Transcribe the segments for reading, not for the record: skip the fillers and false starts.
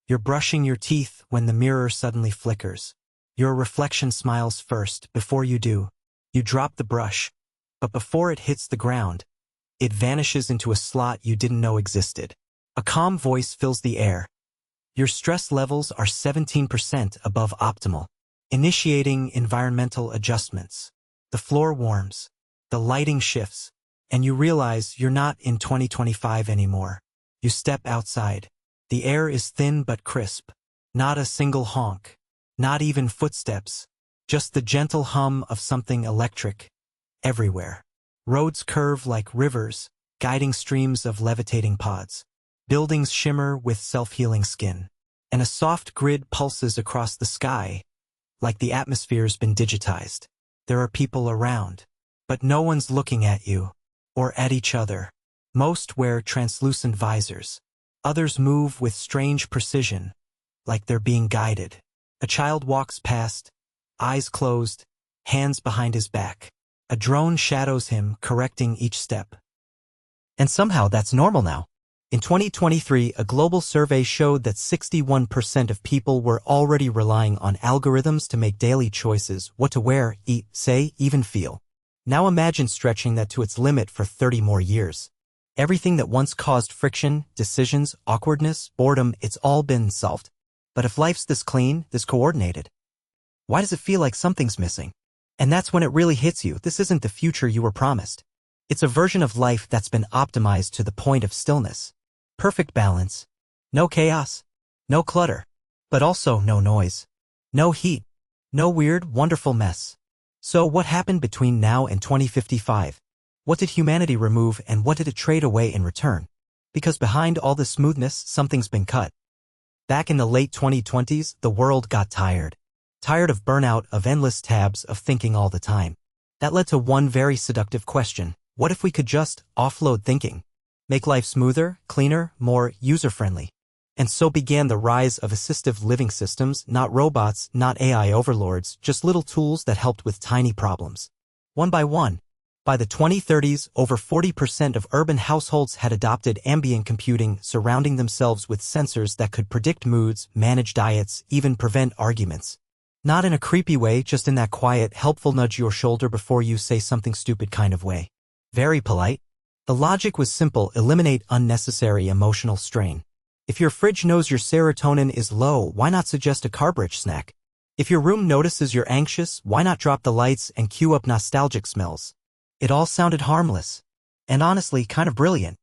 You're brushing your teeth when the mirror suddenly flickers. Your reflection smiles first. Before you do, you drop the brush. But before it hits the ground, it vanishes into a slot you didn't know existed. A calm voice fills the air. Your stress levels are 17% above optimal. Initiating environmental adjustments. The floor warms. The lighting shifts. And you realize you're not in 2025 anymore. You step outside. The air is thin but crisp. Not a single honk. Not even footsteps. Just the gentle hum of something electric. Everywhere. Roads curve like rivers, guiding streams of levitating pods. Buildings shimmer with self-healing skin. And a soft grid pulses across the sky, like the atmosphere's been digitized. There are people around, but no one's looking at you, or at each other. Most wear translucent visors. Others move with strange precision, like they're being guided. A child walks past, eyes closed, hands behind his back. A drone shadows him, correcting each step. And somehow that's normal now. In 2023, a global survey showed that 61% of people were already relying on algorithms to make daily choices, what to wear, eat, say, even feel. Now imagine stretching that to its limit for 30 more years. Everything that once caused friction, decisions, awkwardness, boredom, it's all been solved. But if life's this clean, this coordinated, why does it feel like something's missing? And that's when it really hits you. This isn't the future you were promised. It's a version of life that's been optimized to the point of stillness. Perfect balance. No chaos. No clutter. But also no noise. No heat. No weird, wonderful mess. So what happened between now and 2055? What did humanity remove and what did it trade away in return? Because behind all the smoothness, something's been cut. Back in the late 2020s, the world got tired. Tired of burnout, of endless tabs, of thinking all the time. That led to one very seductive question. What if we could just offload thinking? Make life smoother, cleaner, more user-friendly. And so began the rise of assistive living systems, not robots, not AI overlords, just little tools that helped with tiny problems. One by one. By the 2030s, over 40% of urban households had adopted ambient computing, surrounding themselves with sensors that could predict moods, manage diets, even prevent arguments. Not in a creepy way, just in that quiet, helpful nudge your shoulder before you say something stupid kind of way. Very polite. The logic was simple: eliminate unnecessary emotional strain. If your fridge knows your serotonin is low, why not suggest a carb-rich snack? If your room notices you're anxious, why not drop the lights and cue up nostalgic smells? It all sounded harmless. And honestly, kind of brilliant.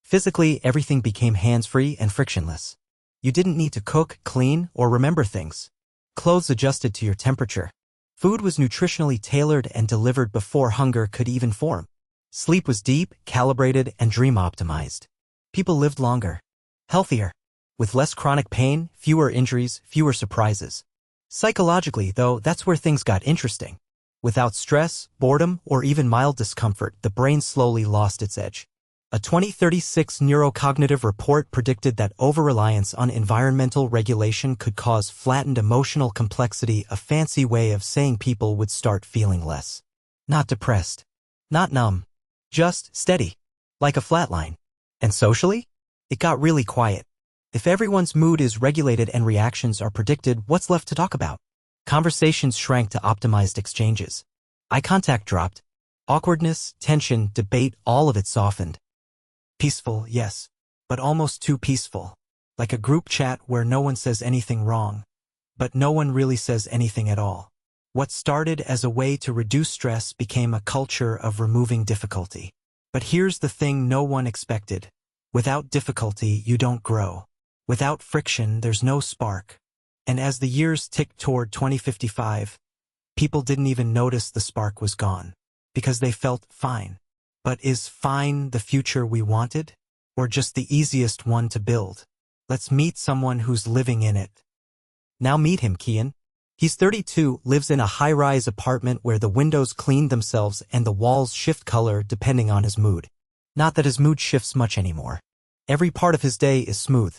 Physically, everything became hands-free and frictionless. You didn't need to cook, clean, or remember things. Clothes adjusted to your temperature. Food was nutritionally tailored and delivered before hunger could even form. Sleep was deep, calibrated, and dream-optimized. People lived longer. Healthier. With less chronic pain, fewer injuries, fewer surprises. Psychologically, though, that's where things got interesting. Without stress, boredom, or even mild discomfort, the brain slowly lost its edge. A 2036 neurocognitive report predicted that over-reliance on environmental regulation could cause flattened emotional complexity, a fancy way of saying people would start feeling less. Not depressed. Not numb. Just steady. Like a flatline. And socially? It got really quiet. If everyone's mood is regulated and reactions are predicted, what's left to talk about? Conversations shrank to optimized exchanges. Eye contact dropped. Awkwardness, tension, debate, all of it softened. Peaceful, yes, but almost too peaceful. Like a group chat where no one says anything wrong, but no one really says anything at all. What started as a way to reduce stress became a culture of removing difficulty. But here's the thing no one expected. Without difficulty, you don't grow. Without friction, there's no spark. And as the years ticked toward 2055, people didn't even notice the spark was gone, because they felt fine. But is fine the future we wanted? Or just the easiest one to build? Let's meet someone who's living in it. Now meet him, Kian. He's 32, lives in a high-rise apartment where the windows clean themselves and the walls shift color depending on his mood. Not that his mood shifts much anymore. Every part of his day is smooth,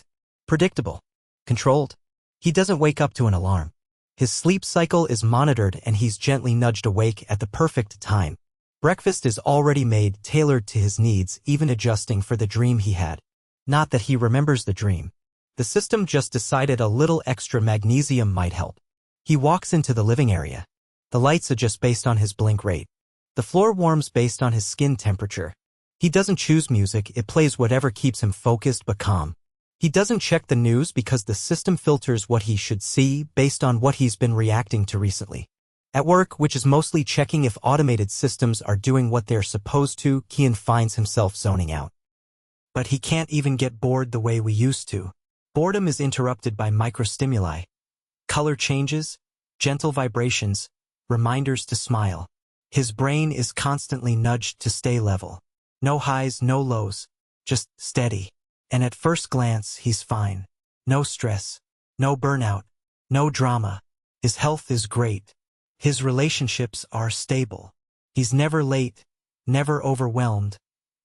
predictable, controlled. He doesn't wake up to an alarm. His sleep cycle is monitored and he's gently nudged awake at the perfect time. Breakfast is already made, tailored to his needs, even adjusting for the dream he had. Not that he remembers the dream. The system just decided a little extra magnesium might help. He walks into the living area. The lights adjust based on his blink rate. The floor warms based on his skin temperature. He doesn't choose music, it plays whatever keeps him focused but calm. He doesn't check the news because the system filters what he should see based on what he's been reacting to recently. At work, which is mostly checking if automated systems are doing what they're supposed to, Kian finds himself zoning out. But he can't even get bored the way we used to. Boredom is interrupted by microstimuli. Color changes, gentle vibrations, reminders to smile. His brain is constantly nudged to stay level. No highs, no lows, just steady. And at first glance, he's fine. No stress, no burnout, no drama. His health is great. His relationships are stable. He's never late, never overwhelmed,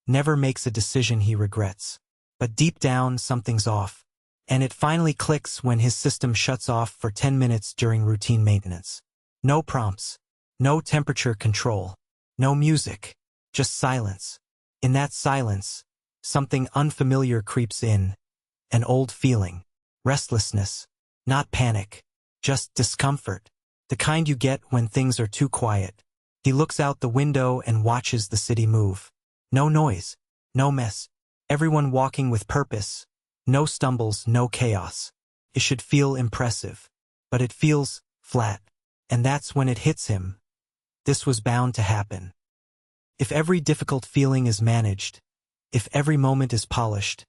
never makes a decision he regrets. But deep down, something's off. And it finally clicks when his system shuts off for 10 minutes during routine maintenance. No prompts, no temperature control, no music, just silence. In that silence, something unfamiliar creeps in. An old feeling. Restlessness. Not panic. Just discomfort. The kind you get when things are too quiet. He looks out the window and watches the city move. No noise. No mess. Everyone walking with purpose. No stumbles, no chaos. It should feel impressive. But it feels flat. And that's when it hits him. This was bound to happen. If every difficult feeling is managed, if every moment is polished,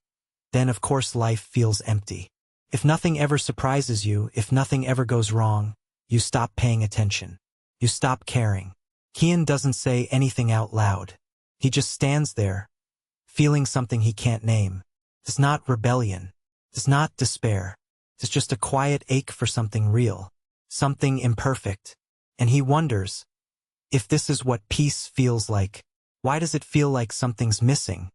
then of course life feels empty. If nothing ever surprises you, if nothing ever goes wrong, you stop paying attention. You stop caring. Kian doesn't say anything out loud. He just stands there, feeling something he can't name. It's not rebellion. It's not despair. It's just a quiet ache for something real, something imperfect. And he wonders, if this is what peace feels like, why does it feel like something's missing?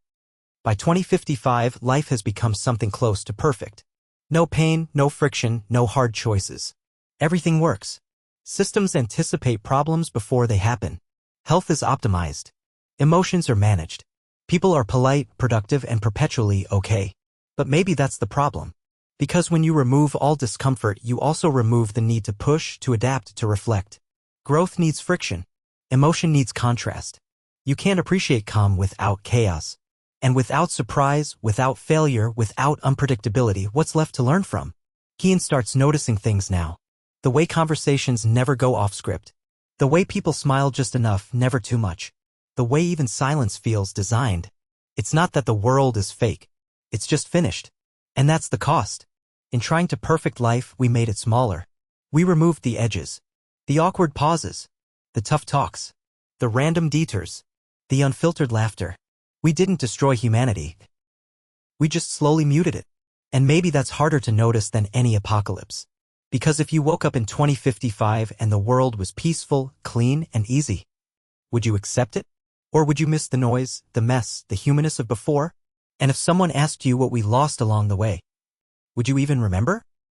By 2055, life has become something close to perfect. No pain, no friction, no hard choices. Everything works. Systems anticipate problems before they happen. Health is optimized. Emotions are managed. People are polite, productive, and perpetually okay. But maybe that's the problem. Because when you remove all discomfort, you also remove the need to push, to adapt, to reflect. Growth needs friction. Emotion needs contrast. You can't appreciate calm without chaos. And without surprise, without failure, without unpredictability, what's left to learn from? Kian starts noticing things now. The way conversations never go off script. The way people smile just enough, never too much. The way even silence feels designed. It's not that the world is fake. It's just finished. And that's the cost. In trying to perfect life, we made it smaller. We removed the edges. The awkward pauses. The tough talks. The random detours. The unfiltered laughter. We didn't destroy humanity. We just slowly muted it. And maybe that's harder to notice than any apocalypse. Because if you woke up in 2055 and the world was peaceful, clean, and easy, would you accept it? Or would you miss the noise, the mess, the humanness of before? And if someone asked you what we lost along the way, would you even remember?